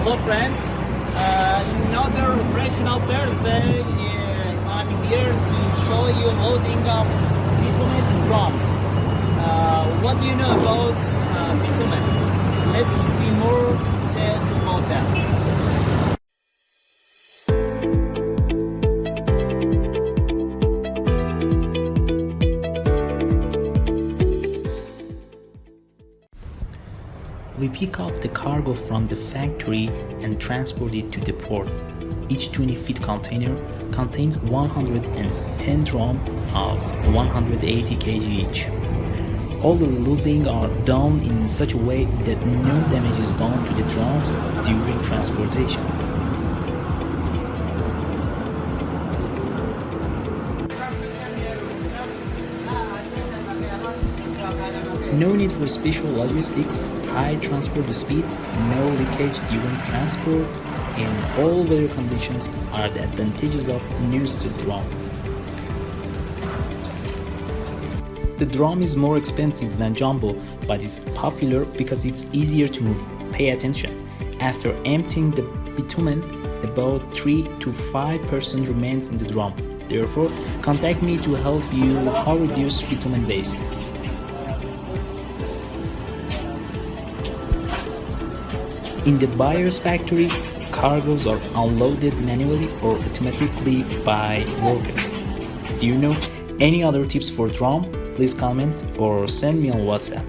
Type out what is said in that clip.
Hello friends, another operational Thursday. I'm here to show you loading of bitumen drums. What do you know about bitumen? Let's see more details about that. We pick up the cargo from the factory and transport it to the port. Each 20-feet container contains 110 drums of 180 kg each. All the loading are done in such a way that no damage is done to the drums during transportation. No need for special logistics, high transport speed, no leakage during transport, and all weather conditions are the advantages of new-steel drum. The drum is more expensive than jumbo, but is popular because it's easier to move. Pay attention. After emptying the bitumen, about 3 to 5% remains in the drum. Therefore, contact me to help you how reduce bitumen waste. In the buyer's factory, cargoes are unloaded manually or automatically by workers. Do you know any other tips for drum? Please comment or send me on WhatsApp.